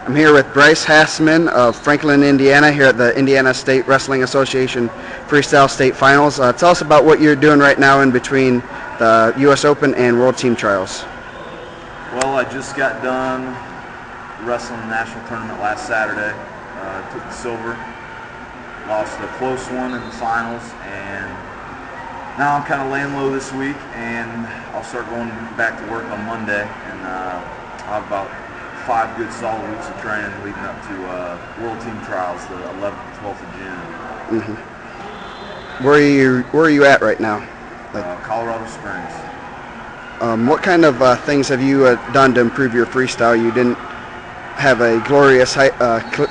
I'm here with Bryce Hasseman of Franklin, Indiana, here at the Indiana State Wrestling Association Freestyle State Finals. Tell us about what you're doing right now in between the U.S. Open and World Team Trials. Well, I just got done wrestling the national tournament last Saturday. Took the silver, lost a close one in the finals, and now I'm kind of laying low this week, and I'll start going back to work on Monday, and I'll have about 5 good solid weeks of training leading up to World Team Trials, the 11th and 12th of June. Mm-hmm. Where are you at right now? Colorado Springs. What kind of things have you done to improve your freestyle? You didn't have a glorious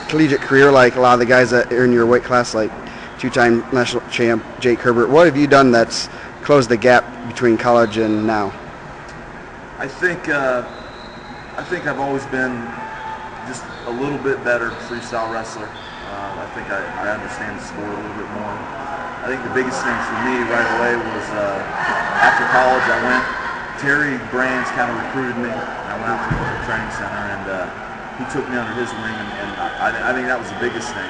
collegiate career like a lot of the guys that are in your weight class, like two-time national champ Jake Herbert. What have you done that's closed the gap between college and now? I think I've always been just a little bit better freestyle wrestler. I think I understand the sport a little bit more. I think the biggest thing for me right away was after college Terry Brands kind of recruited me. I went out to the training center, and he took me under his wing, and I think that was the biggest thing.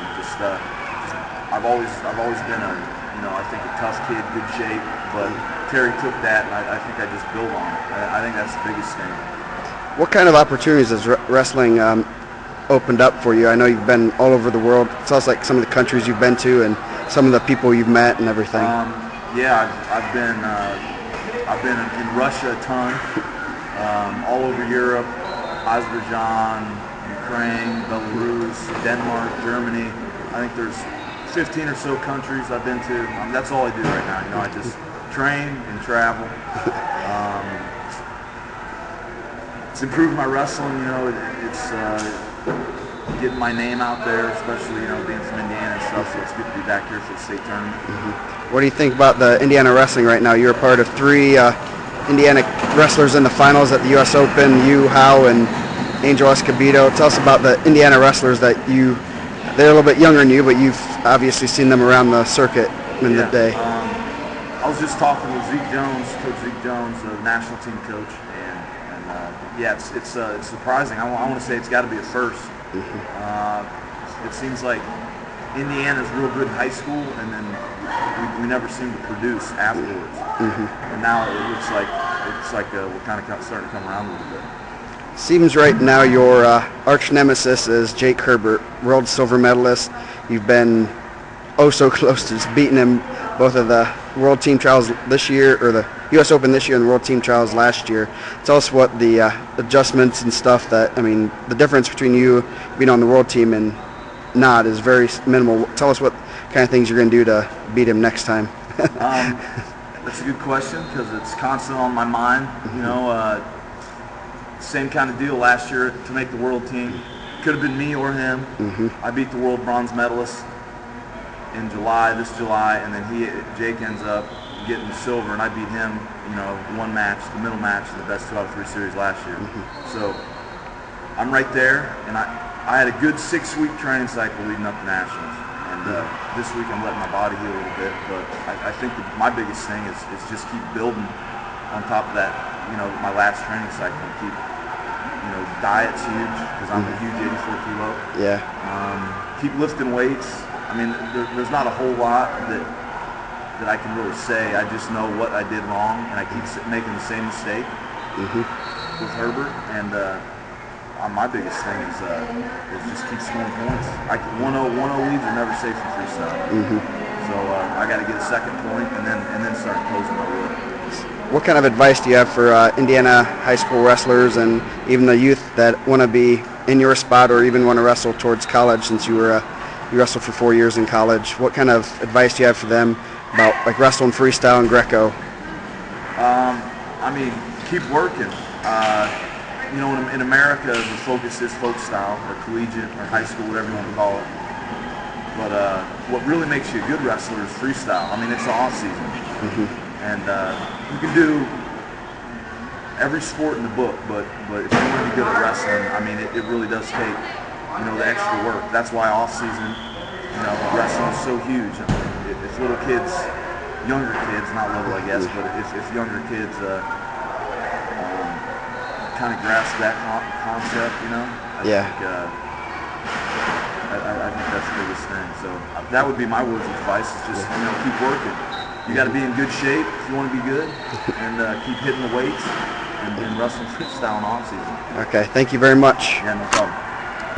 I've always been I think a tough kid, good shape, but Terry took that, and I think I just built on it. I think that's the biggest thing. What kind of opportunities has wrestling opened up for you? I know you've been all over the world. Tell us like some of the countries you've been to and some of the people you've met and everything. Yeah, I've been in Russia a ton, all over Europe, Azerbaijan, Ukraine, Belarus, Denmark, Germany. I think there's 15 or so countries I've been to. That's all I do right now. I just train and travel. It's improved my wrestling. It's getting my name out there, especially being from Indiana and stuff. So it's good to be back here for the state tournament. Mm-hmm. What do you think about the Indiana wrestling right now? You're a part of 3 Indiana wrestlers in the finals at the U.S. Open. You, Howe, and Angel Escobedo. Tell us about the Indiana wrestlers that they're a little bit younger than you, but you've obviously seen them around the circuit in the day. I was just talking with Coach Zeke Jones, the national team coach, and it's surprising. I want to say it's got to be a first. Mm-hmm. It seems like Indiana's real good in high school, and then we never seem to produce afterwards. Mm-hmm. And now it looks like we're kind of starting to come around a little bit. Seems right now your arch nemesis is Jake Herbert, world silver medalist. You've been so close to just beating him both of the World Team Trials this year, or the U.S. Open this year and the World Team Trials last year. Tell us what the adjustments and stuff the difference between you being on the World Team and not is very minimal. Tell us what kind of things you're going to do to beat him next time. That's a good question because it's constant on my mind. Same kind of deal last year to make the world team. Could have been me or him. Mm-hmm. I beat the world bronze medalist in this July, and then Jake ends up getting silver, and I beat him, one match, the middle match, in the best 2 out of 3 series last year. Mm-hmm. So I'm right there, and I had a good 6-week training cycle leading up to nationals, and this week I'm letting my body heal a little bit, but I think my biggest thing is just keep building on top of that, my last training cycle, and keep, diet's huge, because I'm a huge 84 kilo. Yeah. Keep lifting weights. There's not a whole lot that I can really say. I just know what I did wrong, and I keep making the same mistake with Herbert. And my biggest thing is just keep scoring points. 1-0 leads are never safe in freestyle. Mm-hmm. So I got to get a second point, and then start closing my wheel. What kind of advice do you have for Indiana high school wrestlers and even the youth that want to be in your spot or even want to wrestle towards college, since you wrestled for 4 years in college? What kind of advice do you have for them about like wrestling freestyle and Greco? Keep working. In America, the focus is folk style or collegiate or high school, whatever you want to call it. But what really makes you a good wrestler is freestyle. It's the off season. Mm-hmm. And you can do every sport in the book, but if you want to be good at wrestling, it really does take, the extra work. That's why off season, wrestling is so huge. If little kids, younger kids, not little I guess, but if younger kids kind of grasp that concept, I think I think that's the biggest thing. So that would be my words of advice, is just, keep working. You got to be in good shape if you want to be good, and keep hitting the weights and wrestling freestyle in off season. Okay, thank you very much. Yeah, no problem.